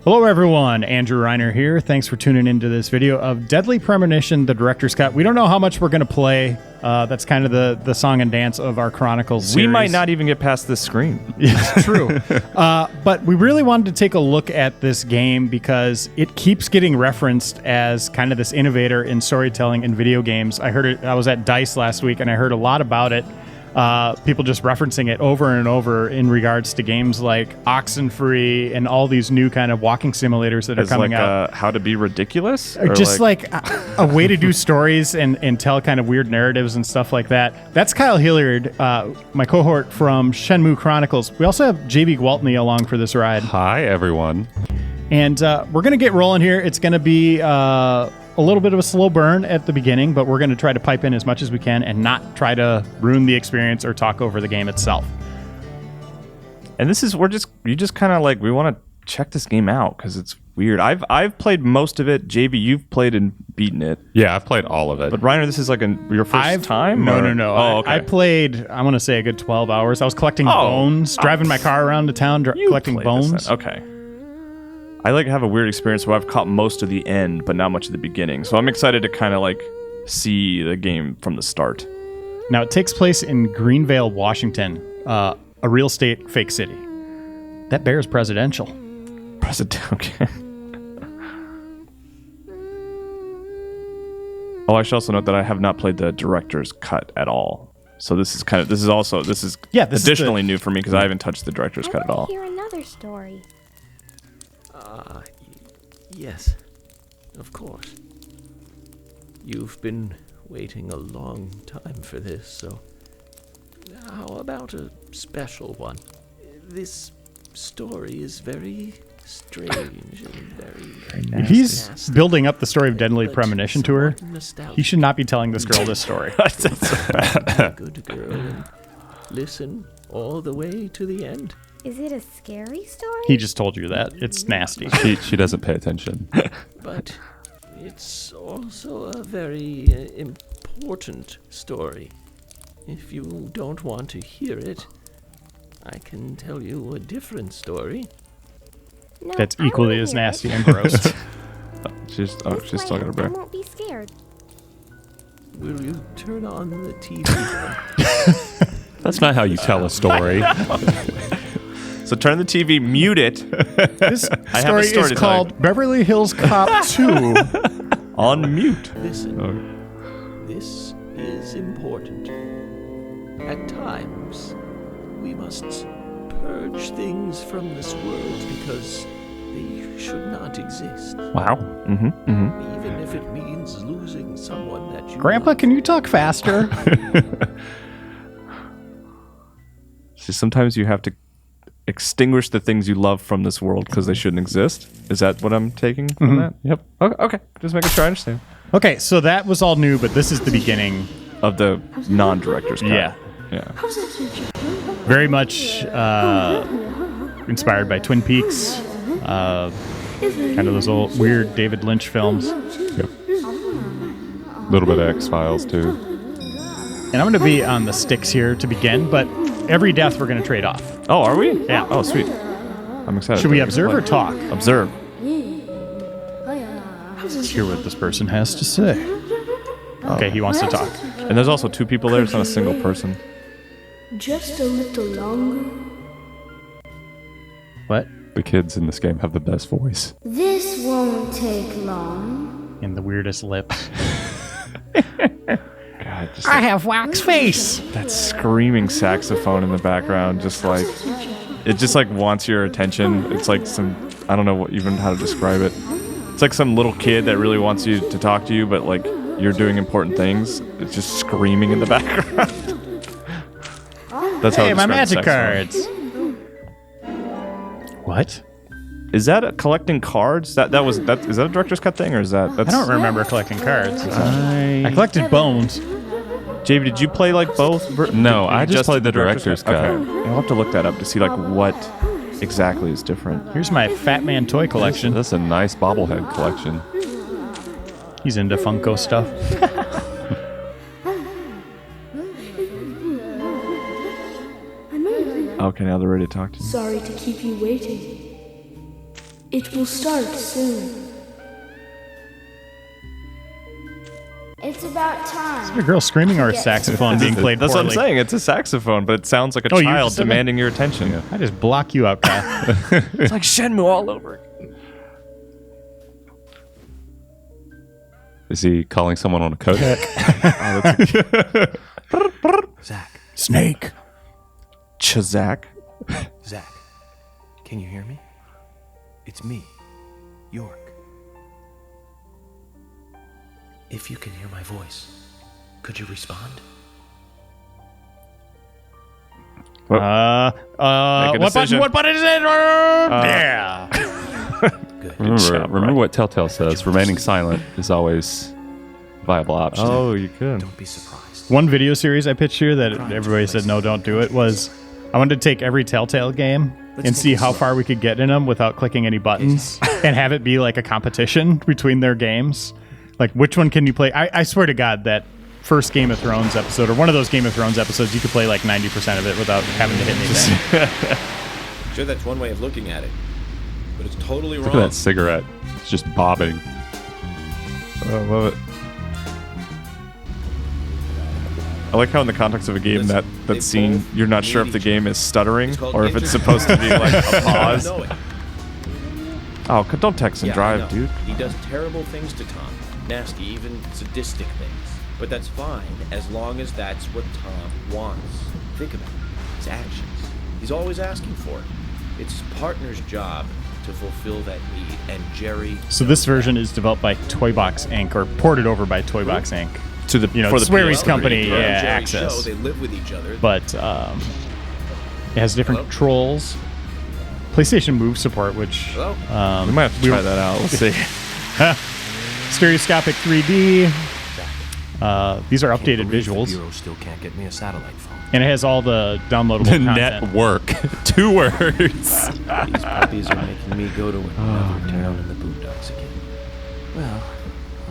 Hello everyone, Andrew Reiner here. Thanks for tuning into this video of Deadly Premonition, the director's cut. We don't know how much we're going to play. That's kind of the song and dance of our Chronicles series. We might not even get past this screen. It's true. But we really wanted to take a look at this game because it keeps getting referenced as kind of this innovator in storytelling in video games. I was at DICE last week and I heard a lot about it. People just referencing it over and over in regards to games like Oxenfree and all these new kind of walking simulators that are coming out. How to be ridiculous? Or just like a way to do stories and tell kind of weird narratives and stuff like that. That's Kyle Hilliard, my cohort from Shenmue Chronicles. We also have JB Gwaltney along for this ride. Hi, everyone. And we're going to get rolling here. It's going to be a little bit of a slow burn at the beginning, but we're going to try to pipe in as much as we can and not try to ruin the experience or talk over the game itself. And this is, you just kind of like, we want to check this game out because it's weird. I've played most of it. JB, you've played and beaten it. Yeah, I've played all of it. But Reiner, this is like your first time? No. Oh, okay. I played, I want to say a good 12 hours. I was collecting bones, driving my car around to town, collecting bones. Okay. I have a weird experience where I've caught most of the end, but not much of the beginning. So I'm excited to kind of see the game from the start. Now it takes place in Greenvale, Washington, a real estate fake city. That bears presidential. Okay. Oh, I should also note that I have not played the director's cut at all. So this is additionally new for me because I haven't touched the director's cut at all. Hear another story. Yes, of course. You've been waiting a long time for this, so how about a special one? This story is very strange and very If he's building up the story of Deadly Premonition to her, he should not be telling this girl this story. a good girl and listen all the way to the end. Is it a scary story? He just told you that. It's nasty. She doesn't pay attention. But it's also a very important story. If you don't want to hear it, I can tell you a different story. No, That's I equally wanna as hear nasty it. and gross. she's This talking way, to I Brett. won't be scared. Will you turn on the TV? That's not how you tell a story. So turn the TV, mute it. This I have a story story is to tell called Beverly Hills Cop 2. On mute. Listen, this is important. At times, we must purge things from this world because they should not exist. Wow. Even if it means losing someone that you Grandpa, love. can you talk faster? See, sometimes you have to extinguish the things you love from this world because they shouldn't exist. Is that what I'm taking from that? Yep. Okay. Just making sure I understand. Okay, so that was all new, but this is the beginning. Of the non-director's cut. Yeah. Very much inspired by Twin Peaks. Kind of those old weird David Lynch films. Yep. A little bit of X-Files, too. And I'm going to be on the sticks here to begin, but every death we're going to trade off. Oh, are we? Yeah. Oh, sweet. I'm excited. Should we observe or talk? Observe. Let's hear what this person has to say. Okay, he wants to talk. And there's also two people there. It's not a single person. Just a little longer. What? The kids in this game have the best voice. This won't take long. In the weirdest lip. God, just I have wax face. that screaming saxophone in the background, it just wants your attention. It's like I don't know even how to describe it. It's like some little kid that really wants you to talk to you, but you're doing important things. It's just screaming in the background. That's how. Hey, I my describe magic the saxophone. cards. What? Is that collecting cards? Is that a director's cut thing or is that? I don't remember collecting cards. I collected bones. JB, did you play both? No, I just played the director's cut. Okay. I'll have to look that up to see what exactly is different. Here's my Fat Man toy collection. That's a nice bobblehead collection. He's into Funko stuff. Okay, now they're ready to talk to you. Sorry to keep you waiting. It will start soon. It's about time. A girl screaming or a saxophone being played That's poorly? what I'm saying. It's a saxophone, but it sounds like a Oh, you child just said that? demanding your attention. I just block you out, Kyle. It's like Shenmue all over. Is he calling someone on a codec? Zach. Snake. Chazak. Zach. Can you hear me? It's me, York. If you can hear my voice, could you respond? Make a What decision. button is it? Yeah. Good. Remember what Telltale says. Remaining silent is always a viable option. Oh, you could. Don't be surprised. One video series I pitched here that everybody said no, don't do it was I wanted to take every Telltale game and see how far we could get in them without clicking any buttons and have it be like a competition between their games. Like, which one can you play? I swear to God, that first Game of Thrones episode, or one of those Game of Thrones episodes, you could play like 90% of it without having to hit anything. Sure, that's one way of looking at it, but it's totally Look wrong. at that cigarette. It's just bobbing. I love it. I like how in the context of a game Listen, that they scene, both you're not sure if need the each game is stuttering It's called or if it's interest. supposed to be like a pause. Know it. Oh, don't text and Yeah, I drive, know. dude. He does terrible things to Tom. Nasty, even sadistic things. But that's fine, as long as that's what Tom wants. Think about it. His actions. He's always asking for it. It's his partner's job to fulfill that need, and Jerry... So this version is developed by Toybox Inc. or ported over by Toybox Inc. To the You know, for the Sweary's PS3. company, Tom and yeah, Jerry's Access. show, they live with each other. But it has different Hello? controls. PlayStation Move support, which Hello? We might have to try that out. We'll see. stereoscopic 3D. These are Can't updated believe visuals, The Bureau still can't get me a satellite phone. and it has all the downloadable The content. network. 2 words. These puppies are making me go to another town in the boondocks again. Well,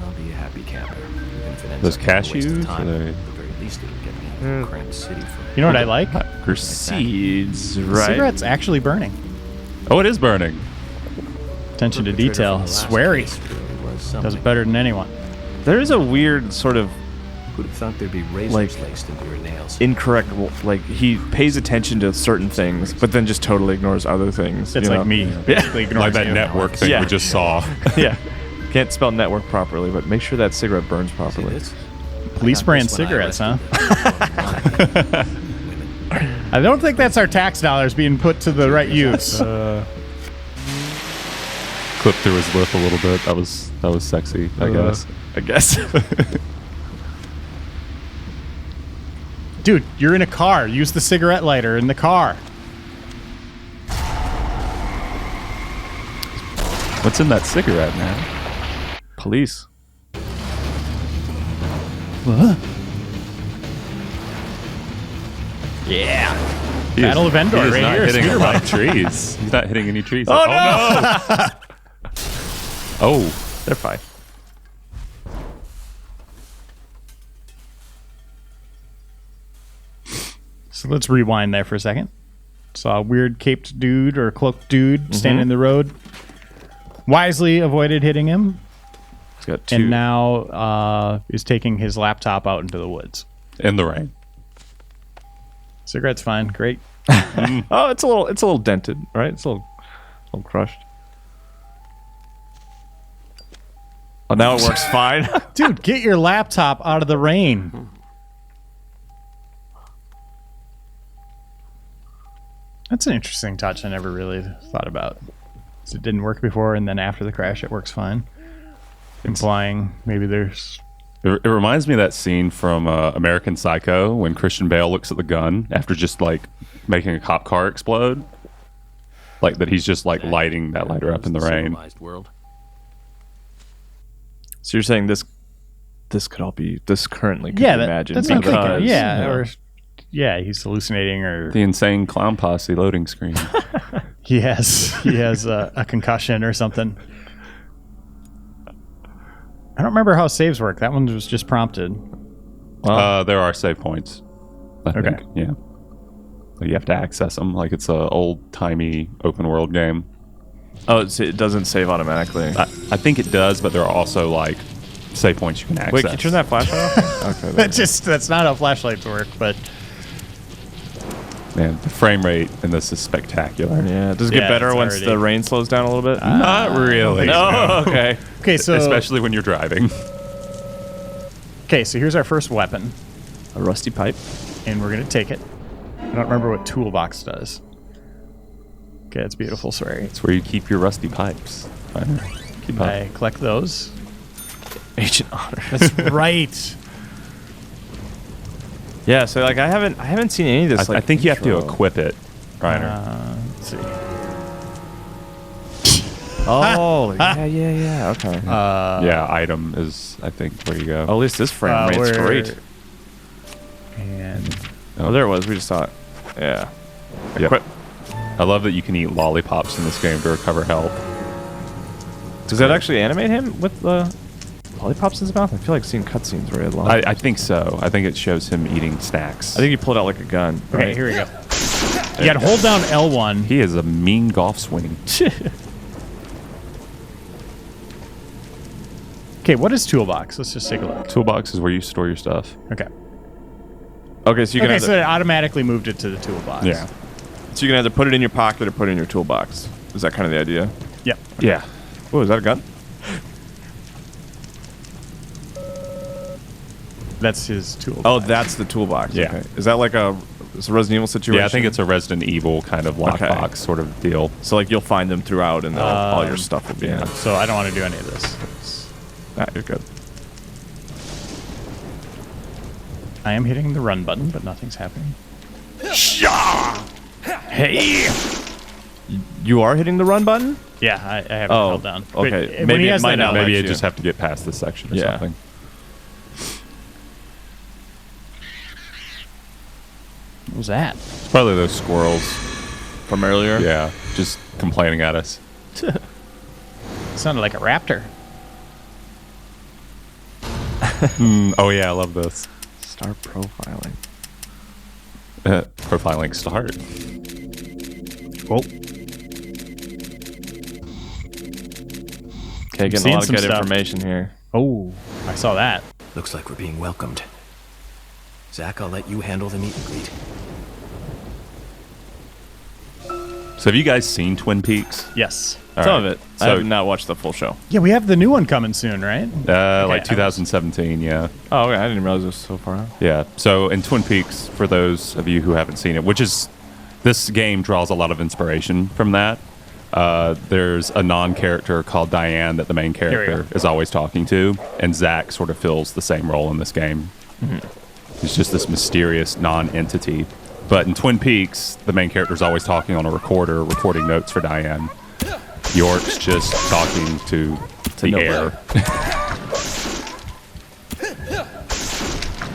I'll be a happy camper. Even if it ends Those up being a waste of cashews, time, are they- at the very least it'll get me out of the cramped city for You know what I like? Proceeds, right? Cigarette's actually burning. Oh, it is burning. Attention to perpetrator detail. from the last Sweary case really was does something. it better than anyone. There is a weird sort of Who'd have thought there'd be razors Like- laced into your nails? incorrect, like he pays attention to certain things, but then just totally ignores other things. It's you like know? me. Basically ignores Like that you. network thing Yeah. we just saw. Yeah. Can't spell network properly, but make sure that cigarette burns See properly. this? Police I got brand this when I cigarettes, huh? arrested the women. I don't think that's our tax dollars being put to the right use. Clipped through his lip a little bit. That was sexy, I guess. I guess. Dude, you're in a car. Use the cigarette lighter in the car. What's in that cigarette, man? Police. Yeah. He Battle of Endor he is right not here, hitting scooter a lot of bike. trees. He's not hitting any trees. Oh, no! Oh, They're fine. So let's rewind there for a second. Saw a weird caped dude or cloaked dude standing in the road. Wisely avoided hitting him, He's got two. and now is taking his laptop out into the woods. in the rain. Cigarette's fine. Great. Oh, it's a little dented, right? It's a little crushed. Oh, now it works fine. Dude, get your laptop out of the rain. That's an interesting touch I never really thought about. 'Cause it didn't work before, and then after the crash, it works fine. Implying maybe there's... It reminds me of that scene from American Psycho when Christian Bale looks at the gun after just like making a cop car explode. Like that he's just like lighting that lighter up in the rain. Civilized world. So you're saying this currently could Yeah, be imagined that's what I'm because thinking. Yeah, or... Yeah, he's hallucinating, or The insane clown posse loading screen. he has a concussion or something. I don't remember how saves work. That one was just prompted. There are save points. I Okay. think. Yeah. But you have to access them like it's a old timey open world game. Oh, it doesn't save automatically. I think it does, but there are also like save points you can access. Wait, can you turn that flashlight off? Okay. That's not how flashlights work, but Man, the frame rate in this is spectacular. Yeah, does it get better it's once already- the rain slows down a little bit? Not really. No, okay. okay. So Especially when you're driving. okay, so here's our first weapon, A rusty pipe. and we're gonna take it. I don't remember what toolbox does. Okay, it's beautiful, sorry. It's where you keep your rusty pipes. Keep up. I collect those. Agent Honor. That's right. Yeah, so like I haven't seen any of this. I think you have to equip it, Reiner. Let's see. Oh, yeah. Okay. Yeah, item is, I think, where you go. Oh, at least this frame rate's great. And Oh, there it was. We just saw it. Yeah. Yep. Equip. I love that you can eat lollipops in this game to recover health. Does that actually animate him with the lollipops in his mouth? I feel like seeing cutscenes where he had lollipops. I think so. I think it shows him eating snacks. I think he pulled out like a gun. okay, Right? here we go. You gotta hold down L1. He is a mean golf swing. Okay, what is toolbox? Let's just take a look. Toolbox is where you store your stuff. Okay. Okay, so you can Okay, either, so it automatically moved it to the toolbox. Yeah. so you can either put it in your pocket or put it in your toolbox. Is that kind of the idea? Yep. Yeah. Oh, is that a gun? That's his toolbox. Oh, that's the toolbox. Yeah. Okay. Is that like a Resident Evil situation? Yeah, I think it's a Resident Evil kind of lockbox Okay. sort of deal. So like you'll find them throughout, and all your stuff will be in Yeah, it. so I don't want to do any of this. You're good. I am hitting the run button, but nothing's happening. Hey, you are hitting the run button. Yeah, I have it Oh, held down. okay. But when Maybe he it has might that not out- let Maybe you you. just have to get past this section or Yeah. something. What was that? It's probably those squirrels. From earlier. Yeah, just complaining at us. Sounded like a raptor. Oh yeah, I love this. Start profiling. Profiling start. Oh, Okay, getting seeing a lot of some good stuff. information here. oh, I saw that. Looks like we're being welcomed. Zach, I'll let you handle the meet and greet. So have you guys seen Twin Peaks? Yes. All Some right. of it. I So, have not watched the full show. Yeah, we have the new one coming soon, right? like I 2017, yeah. Oh, okay. I didn't realize it was so far out. Yeah. So in Twin Peaks, for those of you who haven't seen it, which is this game draws a lot of inspiration from that. There's a non-character called Diane that the main we character go. is always talking to, and Zach sort of fills the same role in this game. He's just this mysterious non-entity. But in Twin Peaks, the main character is always talking on a recorder, recording notes for Diane. York's just talking to the nobody. air.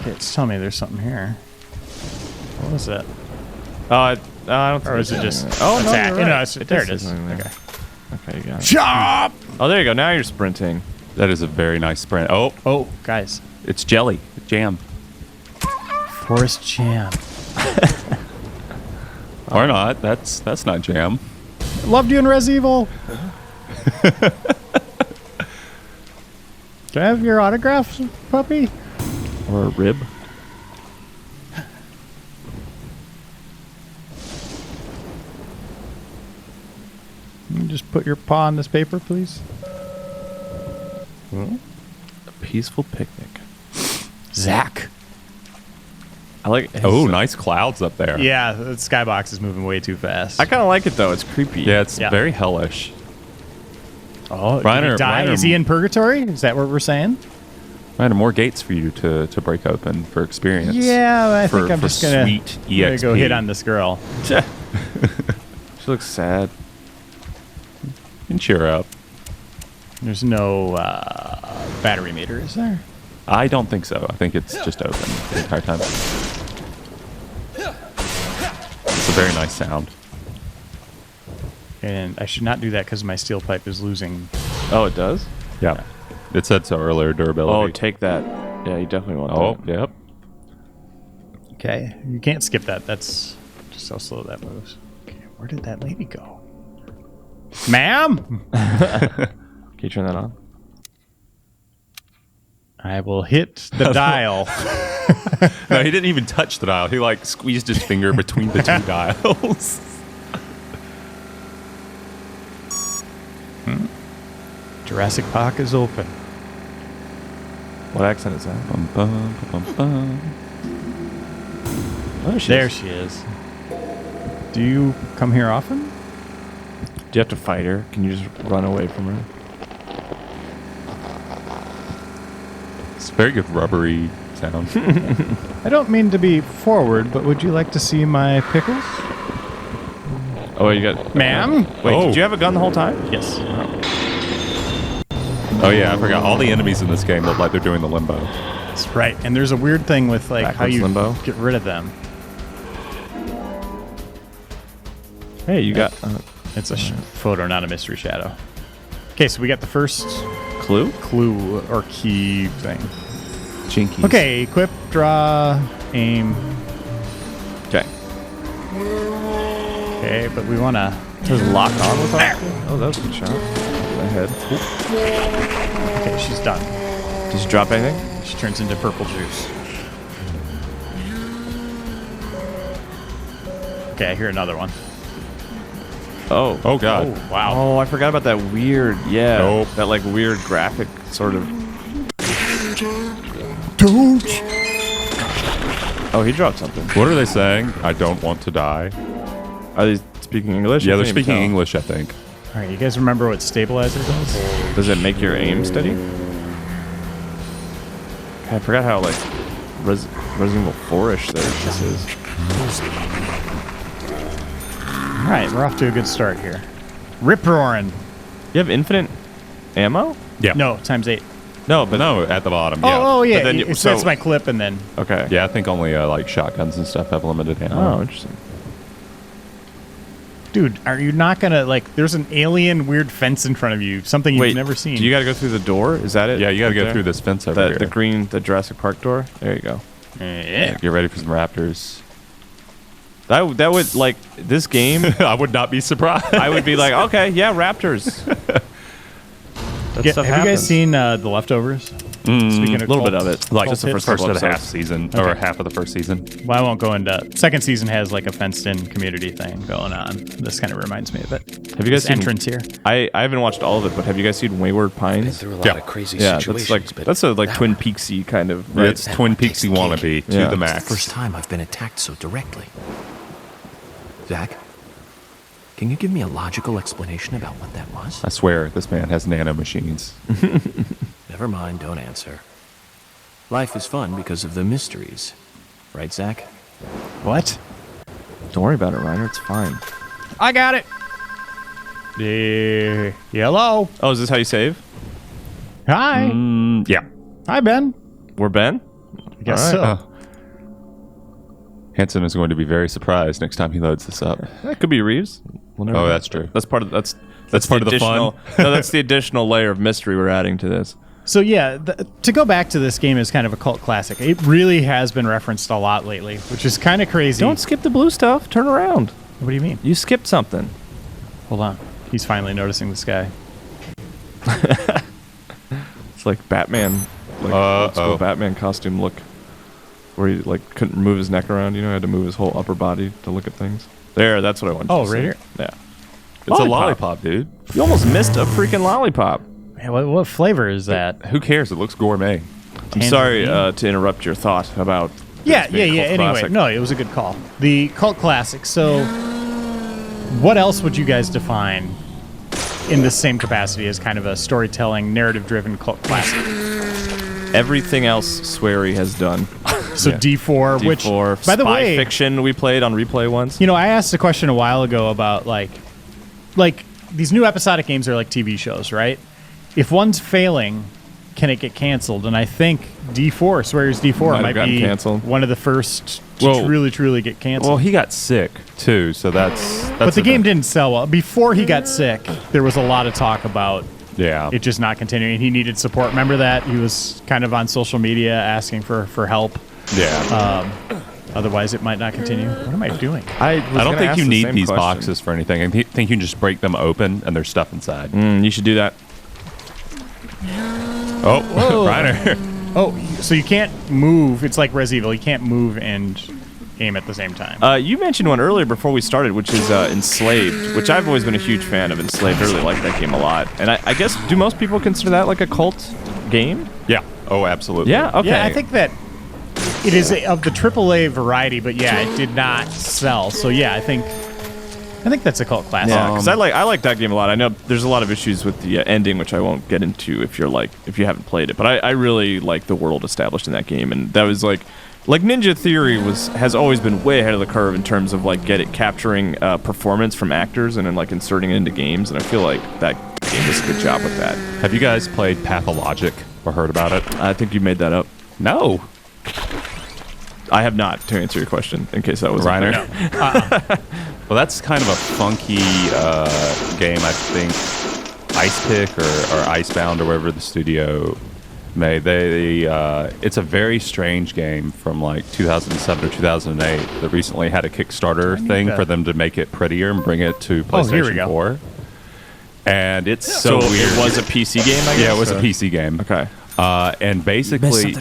Okay, it's telling me there's something here. What was that? I don't think Or is it there's just... anything there. Oh, no, attack? you're You know, right. it's- It there does it say is. something there. Okay. Okay, you got it. Chop! Oh, there you go. Now you're sprinting. That is a very nice sprint. Oh, Oh, guys. it's jelly, jam. Forest jam. Or not. That's not jam. Loved you in Res Evil. Can I have your autograph, puppy? Or a rib. Can you just put your paw on this paper, please? A peaceful picnic. Zach. I like. Oh, nice clouds up there. Yeah, the skybox is moving way too fast. I kind of like it though. It's creepy. Yeah, it's Yeah. very hellish. Oh, did Reiner- he die? Reiner- Is he in purgatory? Is that what we're saying? Right, more gates for you to break open for experience. Yeah, I For- think I'm for just gonna, sweet gonna go EXP. hit on this girl. She looks sad. You can cheer up. There's no battery meter, is there? I don't think so. I think it's just open the entire time. It's a very nice sound. And I should not do that because my steel pipe is losing. Oh, it does. Yeah. It said so earlier, Oh, durability. take that. Yeah, you definitely want Oh, that. yep. Okay, you can't skip that. That's just how slow that moves. Okay, where did that lady go? Ma'am? Can you turn that on? I will hit the dial. No, he didn't even touch the dial. He like squeezed his finger between the two dials. Jurassic Park is open. What accent is that? Bum, bum, bum, bum. Oh, There she is. Do you come here often? Do you have to fight her? Can you just run away from her? It's a very good rubbery sound. I don't mean to be forward, but would you like to see my pickles? Oh, you got... Ma'am? Wait, Oh. did you have a gun the whole time? Yes. Oh yeah, I forgot. All the enemies in this game look like they're doing the limbo. That's right. And there's a weird thing with like how Backwards you limbo. get rid of them. Hey, you got... It's a photo, not a mystery shadow. Okay, so we got the first clue? clue or key thing. Jinkies. Okay, equip, draw, aim. Okay. Okay, but we want to... There's lock on with that? Oh, that was a good shot. My head. Okay, she's done. Did you drop anything? She turns into purple juice. Okay, I hear another one. Oh. Oh god. Oh, wow. Oh, I forgot about that weird, yeah. Nope. That like weird graphic sort of. Don't. Oh, he dropped something. What are they saying? I don't want to die. Are they speaking English? Yeah, I they're can't even speaking tell. English, I think. All right, you guys remember what stabilizer does? Does it make your aim steady? I forgot how like Resident Evil 4-ish this is. All right, we're off to a good start here. Rip roaring. You have infinite ammo? Yeah. No, times 8. No, but No, at the bottom. Yeah. Oh, yeah. But then It you- sets so- my clip and then... Okay. Yeah, I think only like shotguns and stuff have limited ammo. Oh, interesting. Dude, are you not going to, like, there's an alien weird fence in front of you, something you've never seen. Do you got to go through the door? Is that it? Yeah, you got to Right go there? through this fence over here. The Jurassic Park door. There you go. Yeah. Get ready for some raptors. That would like this game. I would not be surprised. I would be like, okay, yeah, raptors. That stuff Have you guys happens. seen The Leftovers? Speaking of a little bit cult- of it. Like cult just the hits. first first couple of the half episodes. season or half of the first season. Well, I won't go into... Second season has, like, a fenced-in community thing going on. This kind of reminds me of it. Have you guys This seen entrance here? I haven't watched all of it, but have you guys seen Wayward Been Pines? through a lot Yeah. of crazy Yeah, situations, that's like but that's a like that Twin one, Peaksy kind of. Right. Right? It's Twin takes Peaksy the wannabe to Yeah. the it's the max. first time I've been attacked so directly. Zach, can you give me a logical explanation about what that was? I swear, this man has nano machines. Never mind, don't answer. Life is fun because of the mysteries. Right, Zach? What? Don't worry about it, Reiner. It's fine. I got it. The yellow. Oh, is this how you save? Hi. Yeah. Hi, Ben. We're Ben. I guess All so. right. Hanson is going to be very surprised next time he loads this up. That could be Reeves. We'll never Oh, know. that's true. That's part of that's part of the fun. additional- No, that's the additional layer of mystery we're adding to this. So yeah, to go back to this game is kind of a cult classic. It really has been referenced a lot lately, which is kind of crazy. Don't skip the blue stuff. Turn around. What do you mean? You skipped something. Hold on. He's finally noticing this guy. It's like Batman, like old school Uh-oh. Batman costume look, where he like couldn't move his neck around. You know, had to move his whole upper body to look at things. There, that's what I wanted. Oh, to right say. here? Yeah. It's a lollipop, dude. You almost missed a freaking lollipop. Man, what flavor is that? Who cares? It looks gourmet. I'm sorry to interrupt your thought about. Yeah, this being a cult Anyway, classic. no, it was a good call. The cult classic. So, what else would you guys define in the same capacity as kind of a storytelling, narrative-driven cult classic? Everything else Swery has done. So Yeah. D4, which, D4, by the Spy way, Fiction we played on replay once. you know, I asked a question a while ago about like these new episodic games are like TV shows, right? If one's failing, can it get canceled? And I think D4, Swear's D4, Might have might gotten be canceled. one of the first to Well- truly get canceled. Well, he got sick too, so that's but the a- game didn't sell well. Before he got sick, there was a lot of talk about Yeah. it just not continuing. He needed support. Remember that? He was kind of on social media asking for help. Yeah. Otherwise, it might not continue. What am I doing? I don't think you need these boxes for anything. I think you can just break them open and there's stuff inside. You should do that. Oh, Reiner. Oh, so you can't move. It's like Res Evil. You can't move and aim at the same time. You mentioned one earlier before we started, which is Enslaved, which I've always been a huge fan of. Enslaved, I really like that game a lot. And I guess, do most people consider that like a cult game? Yeah. Oh, absolutely. Yeah, okay. Yeah, I think that it is of the AAA variety, but yeah, it did not sell. So yeah, I think that's a cult classic. Yeah, because I like that game a lot. I know there's a lot of issues with the ending, which I won't get into if you haven't played it. But I really like the world established in that game, and that was like Ninja Theory has always been way ahead of the curve in terms of capturing performance from actors and then like inserting it into games. And I feel like that game does a good job with that. Have you guys played Pathologic or heard about it? I think you made that up. No. I have not, to answer your question, in case that was Reiner. No. Well, that's kind of a funky game, I think. Ice Pick or Icebound or whatever the studio made. It's a very strange game from like 2007 or 2008 that recently had a Kickstarter thing for them to make it prettier and bring it to PlayStation 4. And it's so weird. It was a PC game, I guess? Yeah, it was a PC game. Okay. And basically,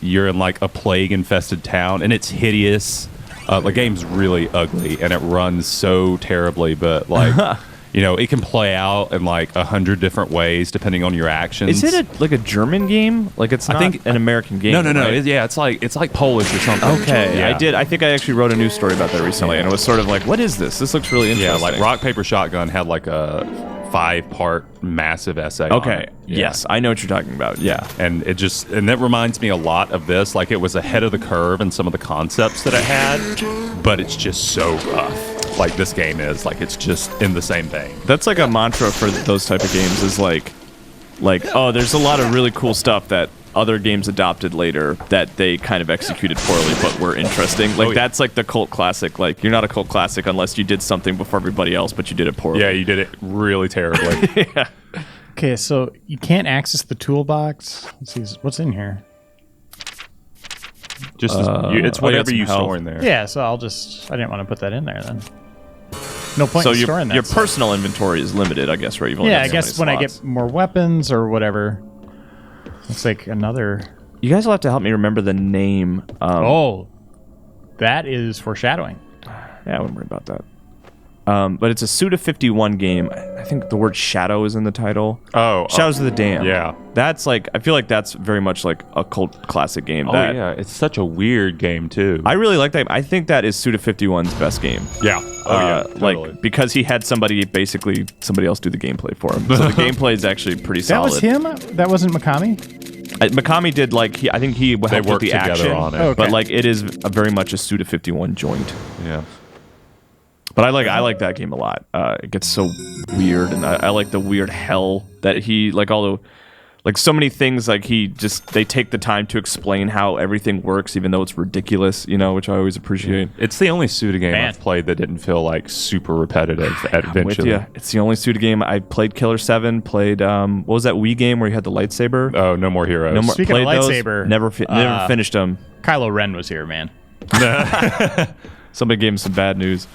you're in like a plague-infested town, and it's hideous. The game's really ugly, and it runs so terribly, but like, it can play out in like 100 different ways depending on your actions. Is it like a German game? Like it's not an American game? No. Right? It's like Polish or something. Okay, Yeah. I think I actually wrote a news story about that recently, and it was sort of like, what is this? This looks really interesting. Yeah, like Rock Paper Shotgun had like a 5-part massive essay. Okay. On it. Yes, I know what you're talking about. Yeah, and that reminds me a lot of this. Like it was ahead of the curve in some of the concepts that it had, but it's just so rough. Like this game is like it's just in the same vein. That's like a mantra for those type of games. Is like oh, there's a lot of really cool stuff that other games adopted later that they kind of executed poorly but were interesting. Like that's like the cult classic. Like you're not a cult classic unless you did something before everybody else, but you did it poorly. Yeah, you did it really terribly. Yeah. Okay, so you can't access the toolbox. Let's see, what's in here? Just it's whatever you store in there. Yeah, so I didn't want to put that in there then. No point So in storing that. your stuff. personal inventory is limited, I guess, right? You've only got I so guess many when I slots. get more weapons or whatever. Looks like another. You guys will have to help me remember the name. That is foreshadowing. Yeah, I wouldn't worry about that. But it's a Suda 51 game. I think the word shadow is in the title. Oh, Shadows of the Dam. yeah. That's like, I feel like that's very much like a cult classic game. Oh yeah, it's such a weird game too. I really like that. I think that is Suda 51's best game. Yeah. Oh yeah. Totally. Like because he had somebody else do the gameplay for him. So the gameplay is actually pretty That solid. was him? That wasn't Mikami? Mikami did I think he helped with worked the together action on it. Okay. but like it is very much a Suda 51 joint. Yeah. But I like that game a lot. It gets so weird, and I like the weird hell that he so many things like they take the time to explain how everything works, even though it's ridiculous, which I always appreciate. It's the only Suda game Man. I've played that didn't feel like super repetitive eventually. With you. It's the only Suda game I played. Killer 7, played what was that Wii game where you had the lightsaber? Oh, No More Heroes. No more. Speaking of Played those, lightsaber, never finished them. Kylo Ren was here, man. Somebody gave him some bad news.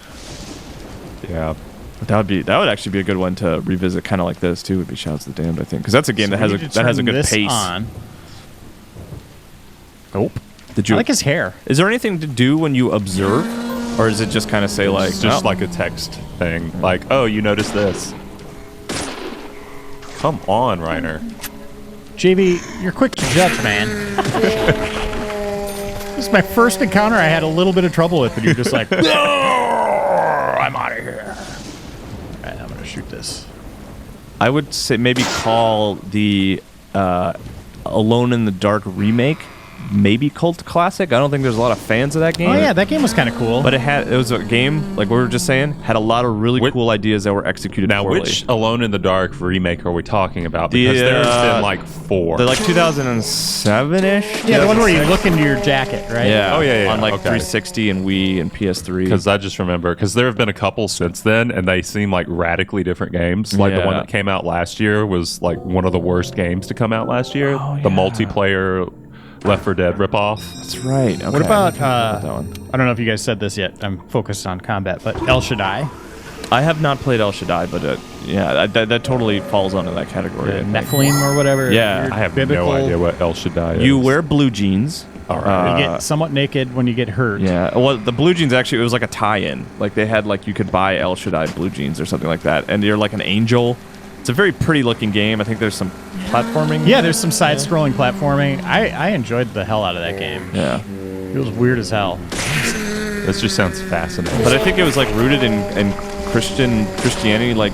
Yeah. But that would actually be a good one to revisit, kind of like this too. Would be Shouts of the Damned, I think, because that's a game that has a good pace. On. Nope. I like his hair. Is there anything to do when you observe, or is it just kind of say like It's just oh, like a text thing. Like, oh, you noticed this. Come on, Reiner. JB, you're quick to judge, man. This is my first encounter I had a little bit of trouble with, and you're just like, I'm out of here. All right, I'm going to shoot this. I would say maybe call the Alone in the Dark remake maybe cult classic. I don't think there's a lot of fans of that game. Oh, yeah, that game was kind of cool. But it was a game, like we were just saying, had a lot of really cool ideas that were executed Now, poorly. which Alone in the Dark remake are we talking about? Because there's been like 4. They're like 2007-ish? Yeah, the one where you look into your jacket, right? Yeah. Oh, yeah, yeah, On like okay. 360 and Wii and PS3. Because I just remember, because there have been a couple since then, and they seem like radically different games. Like the one Yeah. that came out last year was like one of the worst games to come out last year. Oh, The yeah. multiplayer Left 4 Dead ripoff. That's right. Okay. What about, that one? I don't know if you guys said this yet. I'm focused on combat, but El Shaddai. I have not played El Shaddai, but yeah, that totally falls under that category. Nephilim or whatever. Yeah. Weird I have biblical. no idea what El Shaddai is. You wear blue jeans. All right. You get somewhat naked when you get hurt. Yeah. Well, the blue jeans actually, it was like a tie-in. Like they had like you could buy El Shaddai blue jeans or something like that, and you're like an angel. It's a very pretty looking game. I think there's some platforming. Yeah, there's some side-scrolling platforming. I enjoyed the hell out of that game. Yeah. It was weird as hell. This just sounds fascinating. But I think it was like rooted in Christianity, like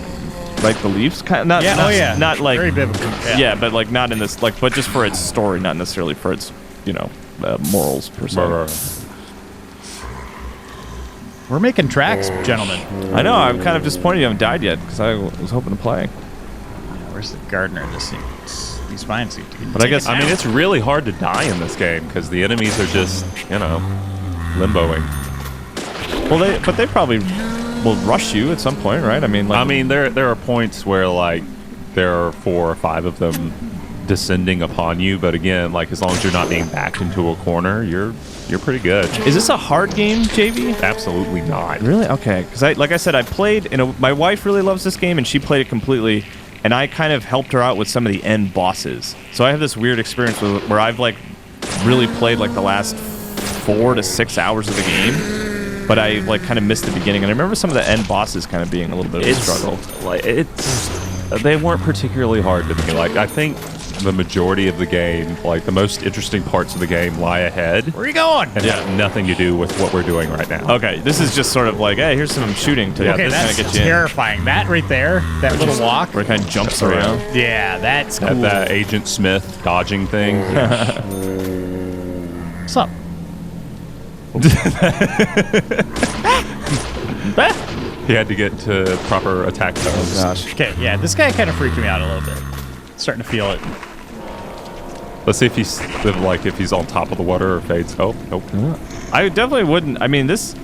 beliefs. Not like very biblical. yeah, but like not in this like, but just for its story, not necessarily for its morals per se. We're making tracks, gentlemen. I know. I'm kind of disappointed you haven't died yet because I was hoping to play. Where's the gardener? These vines seem to be. But I guess I mean, it's really hard to die in this game because the enemies are just, limboing. Well, they probably will rush you at some point, right? I mean, there are points where like there are 4 or 5 of them descending upon you, but again, like as long as you're not being backed into a corner, you're pretty good. Is this a hard game, JV? Absolutely not. Really? Okay. Because like I said, I played. My wife really loves this game, and she played it completely. And I kind of helped her out with some of the end bosses. So I have this weird experience where I've like really played like the last 4 to 6 hours of the game, but I like kind of missed the beginning. And I remember some of the end bosses kind of being a little bit of a struggle. Like they weren't particularly hard to me. Like I think the majority of the game, like the most interesting parts of the game, lie ahead. Where are you going? And have nothing to do with what we're doing right now. Okay, this is just sort of like, hey, here's some shooting to Okay, this that's kind of get you terrifying. That right there, that little walk. where it kind of jumps around. Yeah, that's cool. That Agent Smith dodging thing. What's up? He had to get to proper attack zones. Gosh. Okay, yeah, this guy kind of freaked me out a little bit. Starting to feel it. Let's see if he's on top of the water or fades. Oh, nope. I definitely wouldn't. I mean, this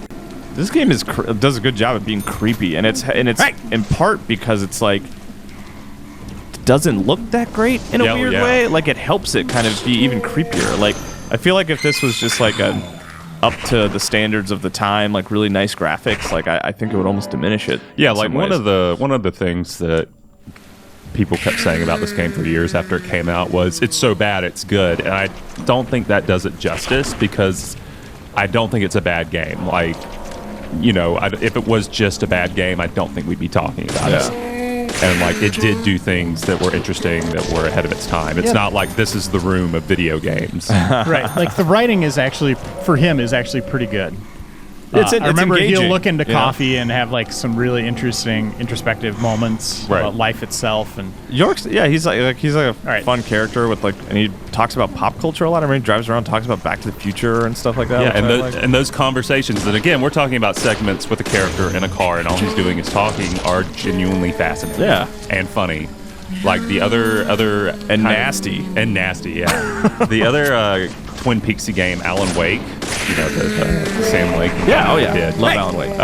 game does a good job of being creepy, and it's Right. in part because it's like doesn't look that great in a weird way. Like it helps it kind of be even creepier. Like I feel like if this was just like up to the standards of the time, like really nice graphics, like I think it would almost diminish it. Yeah, in like some one ways. of the things that people kept saying about this game for years after it came out was it's so bad it's good, and I don't think that does it justice because I don't think it's a bad game. Like, if it was just a bad game, I don't think we'd be talking about it. And like it did do things that were interesting, that were ahead of its time. It's not like this is the room of video games. Right, like the writing is actually pretty good. I remember he'll look into coffee and have like some really interesting, introspective moments about life itself. And York's, he's like a right. fun character with like, and he talks about pop culture a lot. I mean, he drives around, talks about Back to the Future and stuff like that. Yeah, and those conversations, and again, we're talking about segments with a character in a car, and all he's doing is talking, are genuinely fascinating. Yeah. And funny. Like the other And nasty. Yeah. The other Twin Peaksy game, Alan Wake. The Sam Lake. Yeah. Oh yeah. Did. Love Alan Wake.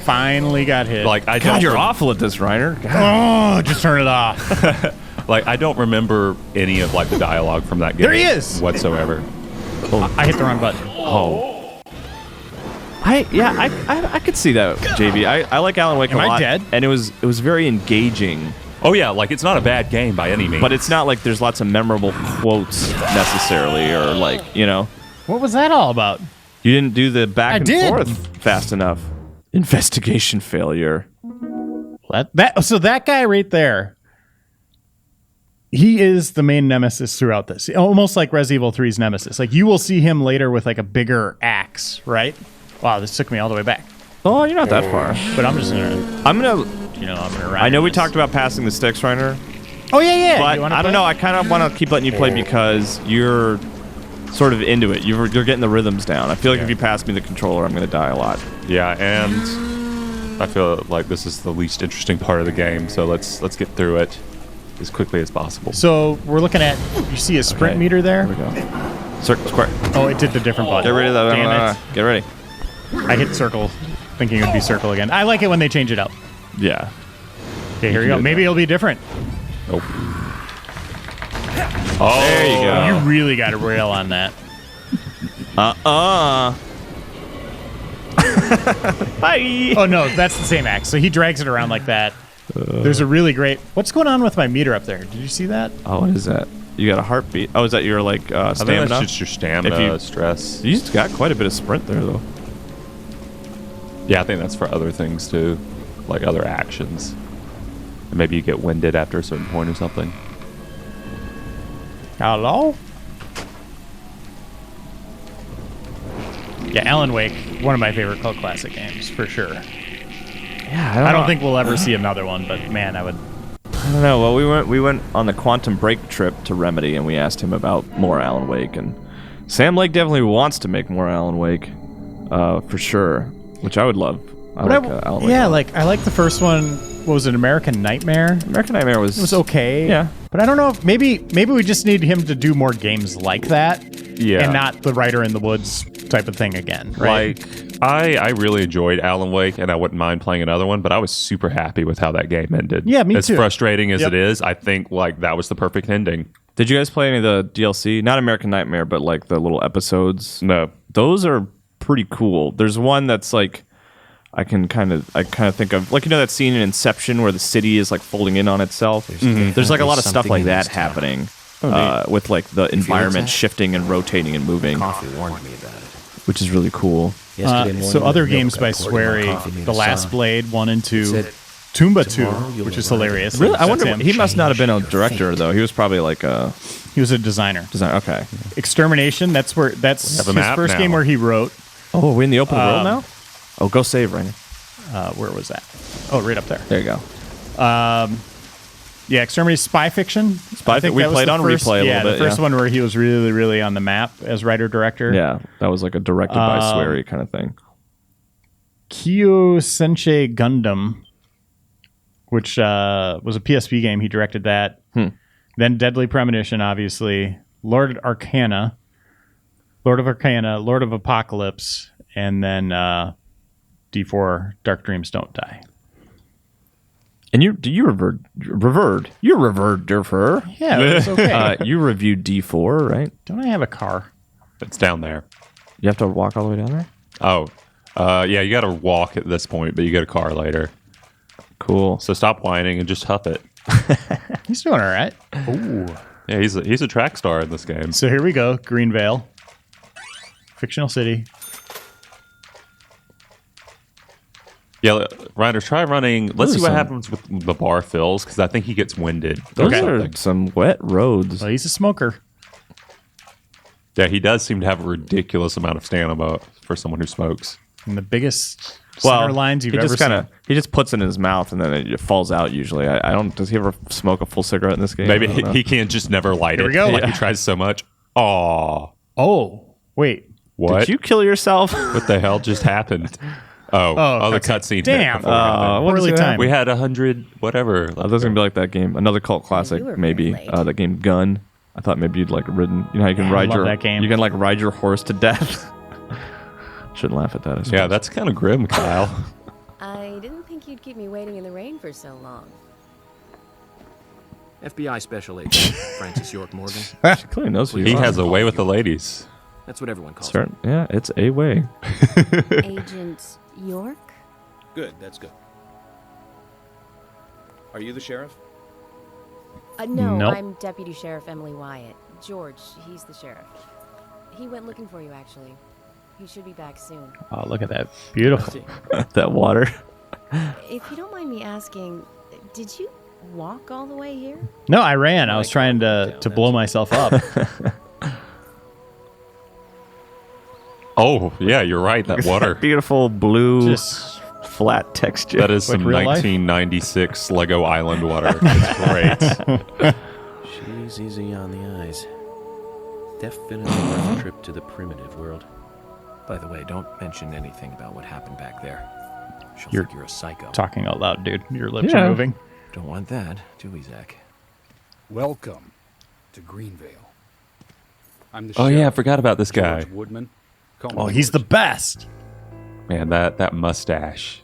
Finally got hit. Like I God, don't. you're awful at this, Reiner. Oh, just turn it off. Like I don't remember any of like the dialogue from that game. There he is! Whatsoever. I hit the wrong button. Oh. I could see that, JB. I like Alan Wake a lot. Am I dead? And it was very engaging. Oh yeah, like it's not a bad game by any means. But it's not like there's lots of memorable quotes necessarily, or like, What was that all about? you didn't do the back and did. forth fast enough. Investigation failure. So that guy right there, he is the main nemesis throughout this. Almost like Resident Evil 3's Nemesis. Like you will see him later with like a bigger axe, right? Wow, this took me all the way back. Oh, you're not that far. But I'm just gonna ride. I know we this. talked about passing the sticks, Reiner. Oh yeah. But You wanna I don't play? know. I kind of want to keep letting you play because you're sort of into it. You're getting the rhythms down. I feel like if you pass me the controller, I'm going to die a lot. Yeah, and I feel like this is the least interesting part of the game, so let's get through it as quickly as possible. So we're looking at. You see a sprint meter there? Here we go. Circle, square. Oh, it did the different button. Get rid of that. Damn it. Get ready. I hit circle, thinking it would be circle again. I like it when they change it up. Yeah. Okay, here we go. Maybe it'll be different. Nope. Oh, There you go. You really got to rail on that. Bye. Oh no, that's the same axe. So he drags it around like that. There's a really great. What's going on with my meter up there? Did you see that? Oh, what is that? You got a heartbeat. Oh, is that your like I think stamina? that's just your stamina, If you- stress. You got quite a bit of sprint there, though. Yeah, I think that's for other things too, like other actions. And maybe you get winded after a certain point or something. Hello? Yeah, Alan Wake, one of my favorite cult classic games, for sure. Yeah, I don't think we'll ever see another one, but man, I would. I don't know. Well, we went on the Quantum Break trip to Remedy, and we asked him about more Alan Wake, and Sam Lake definitely wants to make more Alan Wake, for sure, which I would love. I like Alan Wake. Yeah, a lot. like I like the first one. What was it, American Nightmare? American Nightmare was It was okay. Yeah. But I don't know if maybe we just need him to do more games like that. Yeah. And not the Rider in the Woods type of thing again, right? Like, I really enjoyed Alan Wake, and I wouldn't mind playing another one, but I was super happy with how that game ended. Yeah, me as too. As frustrating as Yep. it is, I think like that was the perfect ending. Did you guys play any of the DLC? Not American Nightmare, but like the little episodes. No. Those are pretty cool. There's one that's like I kind of think of, like, you know that scene in Inception where the city is like folding in on itself. There's like a lot of stuff like that happening with like the environment that? shifting and rotating and moving, Coffee warned me about it. which is really cool. Yesterday morning, So other the milk games I by poured in my Swery, coffee made The a Last sound. Blade 1 and 2, said, Toomba 2, "Tomorrow you'll which is arrive." hilarious. Really, I That's wonder. him. He must not have been a director though. He was probably like a He was a designer. designer. Okay. Extermination. That's have a his map first now. game where he wrote. Oh, we're in the open world now. Oh, go save, Rainer. Where was that? Oh, right up there. There you go. Yeah, Extermination, Spy Fiction. Spy I think we that was played the on first, replay a yeah, little bit, the first yeah. one where he was really, really on the map as writer director. Yeah, that was like a directed by Swery kind of thing. Kyo Senshei Gundam, which was a PSP game. He directed that. Then Deadly Premonition, obviously. Lord of Arcana, Lord of Apocalypse, and then D4 Dark Dreams Don't Die. And you reviewed D4. Yeah, it's okay. You reviewed D4, right? Don't I have a car? It's down there. You have to walk all the way down there. Oh, yeah, you got to walk at this point, but you get a car later. Cool. So stop whining and just huff it. He's doing all right. Yeah, he's a track star in this game. So here we go. Greenvale. Fictional city. Yeah, Ryder, try running. Let's Those see are what some- happens with the bar fills, because I think he gets winded. Those or are something. some wet roads. Well, he's a smoker. Yeah, he does seem to have a ridiculous amount of stamina for someone who smokes. And the biggest center lines you've he ever just seen. he just puts it in his mouth and then it falls out usually. I don't. Does he ever smoke a full cigarette in this game? Maybe I don't know. he can't just never light Here it. we go. Like Yeah. he tries so much. Aw, Oh, wait. what? Did you kill yourself? What the hell just happened? Oh, the cutscene. hit Damn. before it happened. Poorly is it? timed. We had 100 whatever. I thought it was gonna be like that game, another cult classic, you were maybe. very late. That game Gun. I thought maybe you'd like ridden. You know how you can Yeah, I ride love your that game. You can like ride your horse to death. Shouldn't laugh at that. I suppose. Yeah, that's kind of grim, Kyle. I didn't think you'd keep me waiting in the rain for so long. FBI Special Agent Francis York Morgan. She clearly knows who you He are. has a way with the ladies. That's what everyone calls him. Certain, yeah, it's a way. Agent York? Good, that's good. Are you the sheriff? No, Nope. I'm Deputy Sheriff Emily Wyatt. George, he's the sheriff. He went looking for you, actually. He should be back soon. Oh, look at that. Beautiful. That water. If you don't mind me asking, did you walk all the way here? No, I ran. I was trying to blow myself up. Oh, yeah, you're right. That water. Beautiful blue, Just flat texture. That is Like some real life? 1996 Lego Island water. It's great. She's easy on the eyes. Definitely worth a trip to the primitive world. By the way, don't mention anything about what happened back there. She'll You're think you're a psycho. talking out loud, dude. Your lips Yeah. are moving. Don't want that, do we, Zach? Welcome to Greenvale. I'm the Oh, yeah, I sheriff, forgot about this guy. George Woodman. Call me Oh, he's the George. best. Man, that mustache.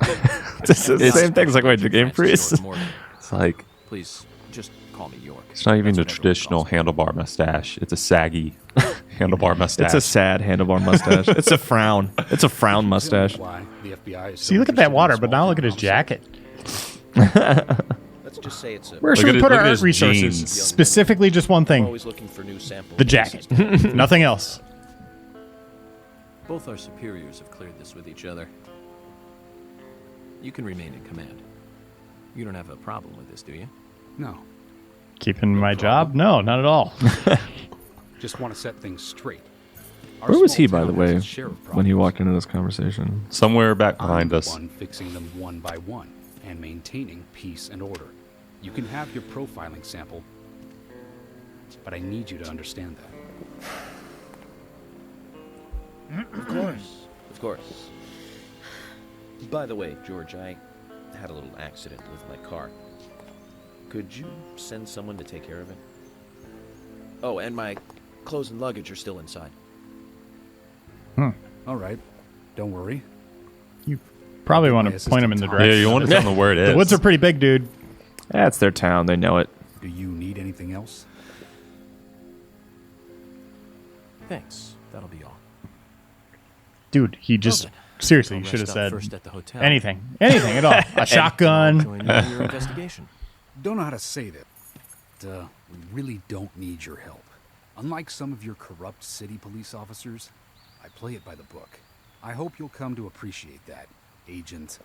It's the same thing. It's like, wait, the Game Francis Priest? York Morgan. It's like, Please, just call call me York. It's not even That's a what everyone traditional calls me. handlebar mustache. It's a saggy handlebar mustache. It's a sad handlebar mustache. It's a frown. It's a frown mustache. Why the FBI is so See, look at that interested in water, but now small look at his homicides. jacket. Let's just say it's a. Where should Look we at put it- our look at art his resources? jeans. Specifically, just one I'm thing: always looking for new samples. the jacket. Nothing else. Both our superiors have cleared this with each other. You can remain in command. You don't have a problem with this, do you? No, Keeping my job? No, not at all. just want to set things straight. Our Where was small he, by the town way, has its share of when he problems. walked into this conversation? Somewhere back I'm behind the us. one fixing them one by one and maintaining peace and order. You can have your profiling sample, but I need you to understand that. Of course. Of course. By the way, George, I had a little accident with my car. Could you send someone to take care of it? Oh, and my clothes and luggage are still inside. All right, don't worry. You probably want My to point him in the assistant Tom. direction. Yeah, you want to tell them where it is. The woods are pretty big, dude. That's their town. They know it. Do you need anything else? Thanks. That'll be all. Dude, he just Well then, seriously I'll you should have rest up said first at the hotel. anything at all. A I'll shotgun. join you in your investigation. Don't know how to say that. But, we really don't need your help. Unlike some of your corrupt city police officers, I play it by the book. I hope you'll come to appreciate that, Agent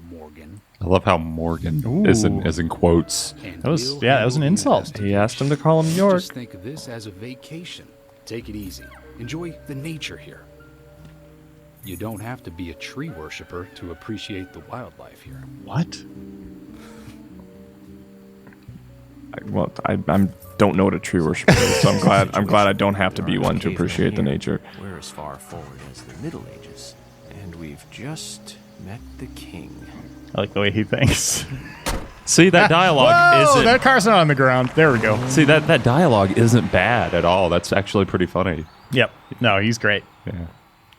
Morgan. I love how Morgan is Ooh. in quotes. And That was- we'll yeah, that was an handle the insult. He asked him to call him York. Just think of this as a vacation. Take it easy. Enjoy the nature here. You don't have to be a tree worshiper to appreciate the wildlife here. What? I don't know what a tree worshiper is, so I'm glad I don't have to be one to appreciate the nature. We're as far forward as the Middle Ages, and we've just met the king. I like the way he thinks. See, that dialogue Whoa, isn't. that car's not on the ground. There we go. See, that dialogue isn't bad at all. That's actually pretty funny. Yep. No, he's great. Yeah.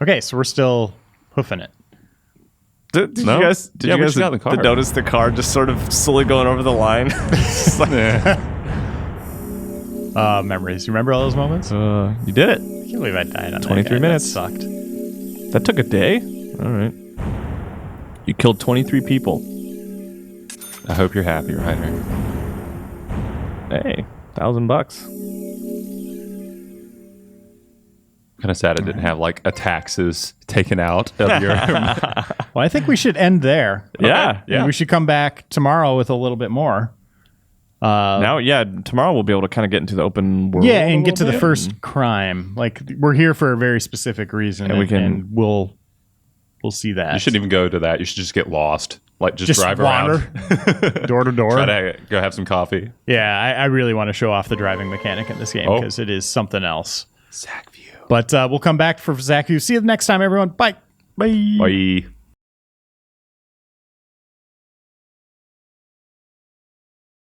Okay, so we're still hoofing it. Did No? you guys, Yeah, we just got in the car. notice the car just sort of slowly going over the line? It's like, Memories. You remember all those moments? you did it. I can't believe I died on 23 that guy. minutes. That sucked. That took a day. All right. You killed 23 people. I hope you're happy, Ryder. Hey, $1,000. Kind of sad I didn't have like a taxes taken out of your. Well, I think we should end there. Yeah, And we should come back tomorrow with a little bit more. Tomorrow we'll be able to kind of get into the open world. Yeah, a and get to little the bit. first crime. Like we're here for a very specific reason, And we can- and we'll see that. You shouldn't even go to that. You should just get lost. Like just drive wander around. door to door. Try to go have some coffee. Yeah, I really want to show off the driving mechanic in this game Oh. because it is something else. Zach view. But we'll come back for Zach View. See you next time, everyone. Bye. Bye. Bye.